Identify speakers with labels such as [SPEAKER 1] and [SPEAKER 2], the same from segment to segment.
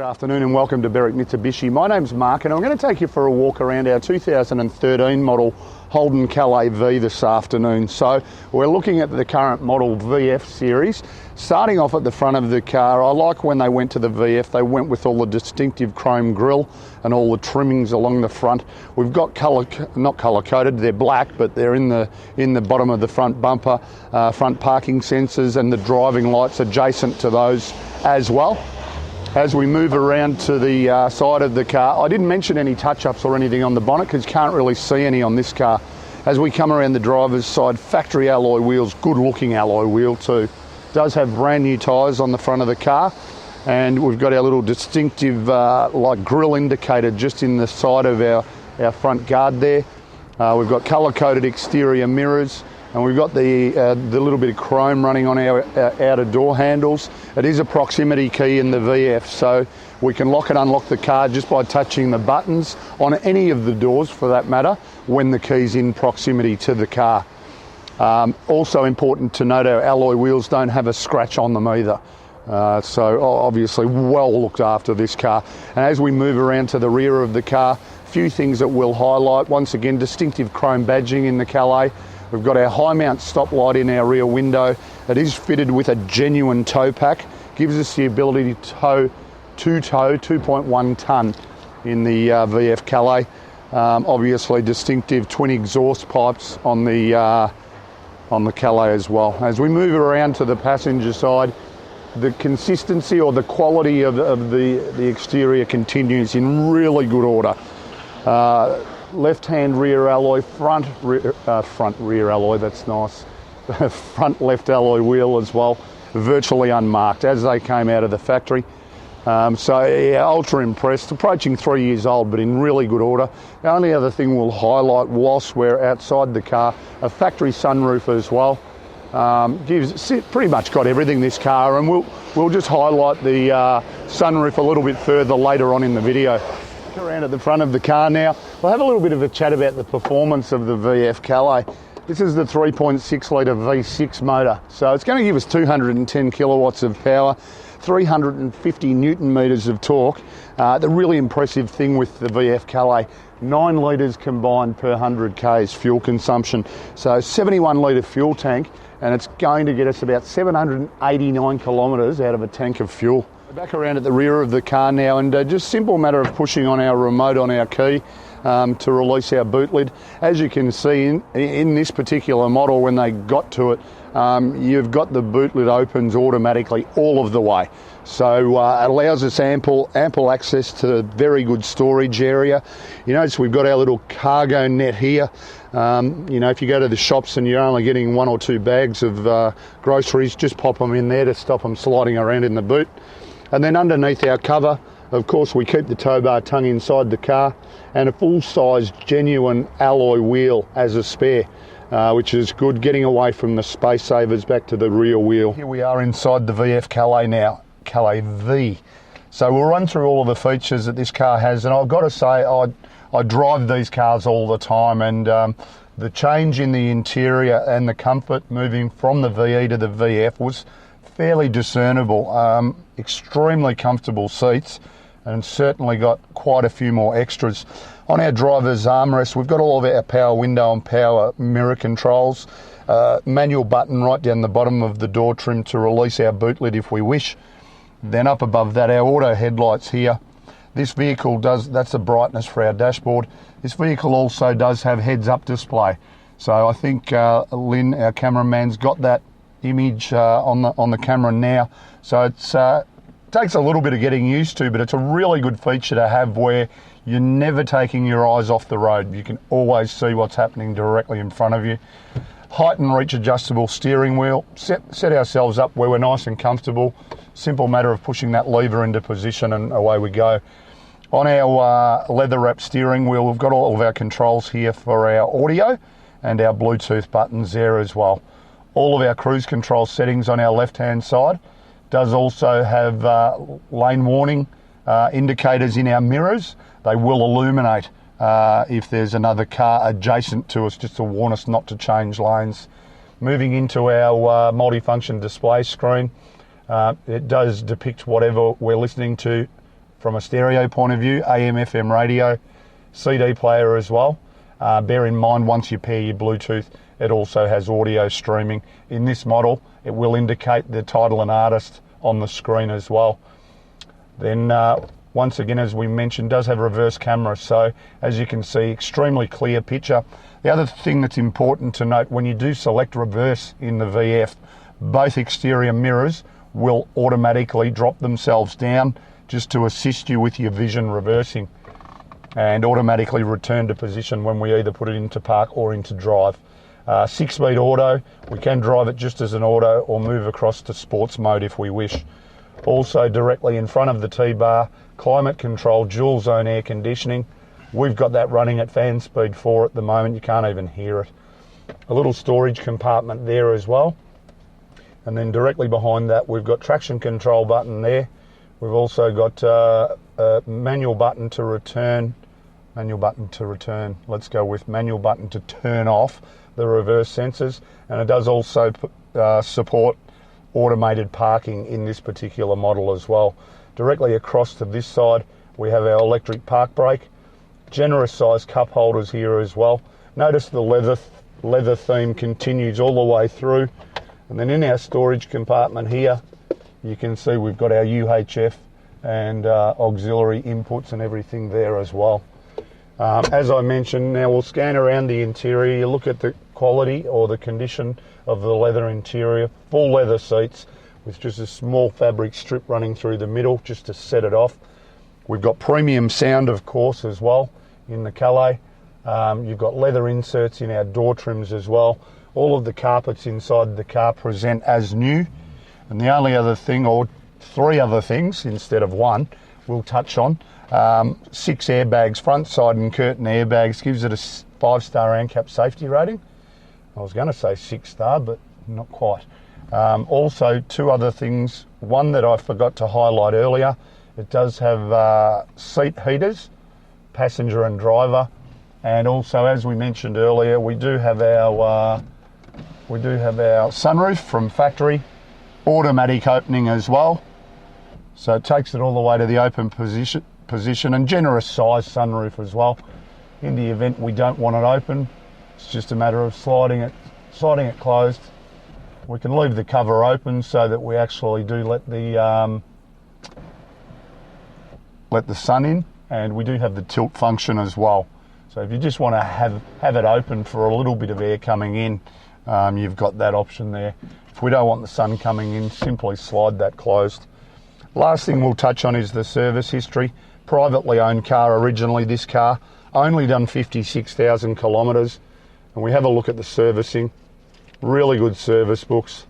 [SPEAKER 1] Afternoon and welcome to Berwick Mitsubishi. My name's Mark and I'm going to take you for a walk around our 2013 model Holden Calais V this afternoon. So we're looking at the current model VF series. Starting off at the front of the car, I like when they went to the VF, they went with all the distinctive chrome grille and all the trimmings along the front. We've got not colour coded, they're black, but they're in the bottom of the front bumper, front parking sensors and the driving lights adjacent to those as well. As we move around to the side of the car, I didn't mention any touch-ups or anything on the bonnet because you can't really see any on this car. As we come around the driver's side, factory alloy wheels, good looking alloy wheel too. Does have brand new tyres on the front of the car, and we've got our little distinctive like grille indicator just in the side of our front guard there. We've got colour-coded exterior mirrors, and we've got the little bit of chrome running on our outer door handles. It is a proximity key in the VF, so we can lock and unlock the car just by touching the buttons on any of the doors for that matter when the key's in proximity to the car. Also important to note, our alloy wheels don't have a scratch on them either. So obviously well looked after this car. And as we move around to the rear of the car, a few things that we'll highlight. Once again, distinctive chrome badging in the Calais. We've got our high mount stop light in our rear window. It is fitted with a genuine tow pack. Gives us the ability to tow 2.1 tonne in the VF Calais. Obviously distinctive twin exhaust pipes on the Calais as well. As we move around to the passenger side, the consistency or the quality of the exterior continues in really good order. Left-hand rear alloy, front rear alloy, that's nice. Front left alloy wheel as well, virtually unmarked as they came out of the factory. So yeah, ultra impressed, approaching 3 years old, but in really good order. The only other thing we'll highlight whilst we're outside the car, a factory sunroof as well. Pretty much got everything this car, and we'll just highlight the sunroof a little bit further later on in the video. Around at the front of the car now, we'll have a little bit of a chat about the performance of the VF Calais. This is the 3.6 litre V6 motor, so it's going to give us 210 kilowatts of power, 350 newton metres of torque. The really impressive thing with the VF Calais, 9 litres combined per 100 k's fuel consumption, so 71 litre fuel tank, and it's going to get us about 789 kilometres out of a tank of fuel. Back around at the rear of the car now, and just simple matter of pushing on our remote on our key to release our boot lid. As you can see in this particular model, when they got to it, you've got the boot lid opens automatically all of the way. So it allows us ample access to very good storage area. You notice we've got our little cargo net here. You know, if you go to the shops and you're only getting 1 or 2 bags of groceries, just pop them in there to stop them sliding around in the boot. And then underneath our cover, of course, we keep the tow bar tongue inside the car and a full-size genuine alloy wheel as a spare, which is good, getting away from the space savers back to the rear wheel. Here we are inside the VF Calais now, Calais V. So we'll run through all of the features that this car has, and I've got to say I drive these cars all the time, and the change in the interior and the comfort moving from the VE to the VF was fairly discernible. Extremely comfortable seats, and certainly got quite a few more extras. On our driver's armrest, we've got all of our power window and power mirror controls, manual button right down the bottom of the door trim to release our boot lid if we wish. Then up above that, our auto headlights here. This vehicle that's the brightness for our dashboard. This vehicle also does have heads-up display. So I think Lynn, our cameraman's got that image on the camera now. So it's takes a little bit of getting used to, but it's a really good feature to have where you're never taking your eyes off the road. You can always see what's happening directly in front of you. Height and reach adjustable steering wheel. Set ourselves up where we're nice and comfortable. Simple matter of pushing that lever into position and away we go. On our leather wrapped steering wheel, we've got all of our controls here for our audio and our Bluetooth buttons there as well. All of our cruise control settings on our left-hand side. Does also have lane warning indicators in our mirrors. They will illuminate if there's another car adjacent to us, just to warn us not to change lanes. Moving into our multifunction display screen, it does depict whatever we're listening to from a stereo point of view, AM, FM radio, CD player as well. Bear in mind, once you pair your Bluetooth, it also has audio streaming. In this model, it will indicate the title and artist on the screen as well. Then, once again, as we mentioned, does have reverse camera, so as you can see, extremely clear picture. The other thing that's important to note, when you do select reverse in the VF, both exterior mirrors will automatically drop themselves down just to assist you with your vision reversing, and automatically return to position when we either put it into park or into drive. 6-speed auto, we can drive it just as an auto or move across to sports mode if we wish. Also directly in front of the T-bar, climate control, dual zone air conditioning. We've got that running at fan speed 4 at the moment, you can't even hear it. A little storage compartment there as well. And then directly behind that we've got traction control button there. We've also got a manual button to return. Let's go with manual button to turn off the reverse sensors. And it does also support automated parking in this particular model as well. Directly across to this side we have our electric park brake. Generous size cup holders here as well. Notice the leather theme continues all the way through. And then in our storage compartment here, you can see we've got our UHF and auxiliary inputs and everything there as well. As I mentioned, now we'll scan around the interior. You look at the quality or the condition of the leather interior. Full leather seats with just a small fabric strip running through the middle just to set it off. We've got premium sound, of course, as well in the Calais. You've got leather inserts in our door trims as well. All of the carpets inside the car present as new. And the only other thing, or 3 other things instead of 1, we'll touch on. 6 airbags, front, side and curtain airbags, gives it a 5-star ANCAP safety rating. I was going to say 6-star, but not quite. Also 2 other things. One that I forgot to highlight earlier, it does have seat heaters, passenger and driver. And also, as we mentioned earlier, we do have our sunroof from factory, automatic opening as well. So it takes it all the way to the open position, and generous size sunroof as well. In the event we don't want it open, it's just a matter of sliding it closed. We can leave the cover open so that we actually do let the sun in, and we do have the tilt function as well. So if you just want to have it open for a little bit of air coming in, you've got that option there. If we don't want the sun coming in, simply slide that closed. Last thing we'll touch on is the service history. Privately owned car originally, this car. Only done 56,000 kilometres. And we have a look at the servicing. Really good service books.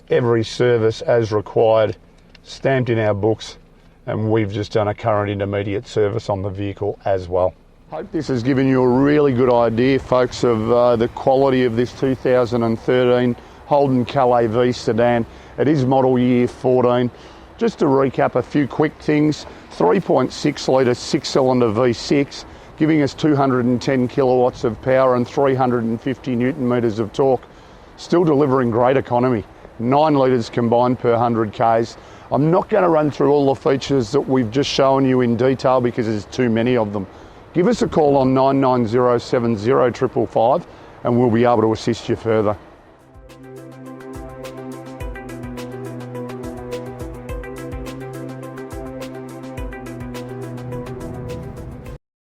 [SPEAKER 1] Every service as required, stamped in our books. And we've just done a current intermediate service on the vehicle as well. Hope this has given you a really good idea, folks, of the quality of this 2013 Holden Calais V sedan. It is model year 14. Just to recap a few quick things, 3.6 litre 6-cylinder V6, giving us 210 kilowatts of power and 350 newton metres of torque. Still delivering great economy, 9 litres combined per 100 Ks. I'm not going to run through all the features that we've just shown you in detail because there's too many of them. Give us a call on 990 70 555 and we'll be able to assist you further.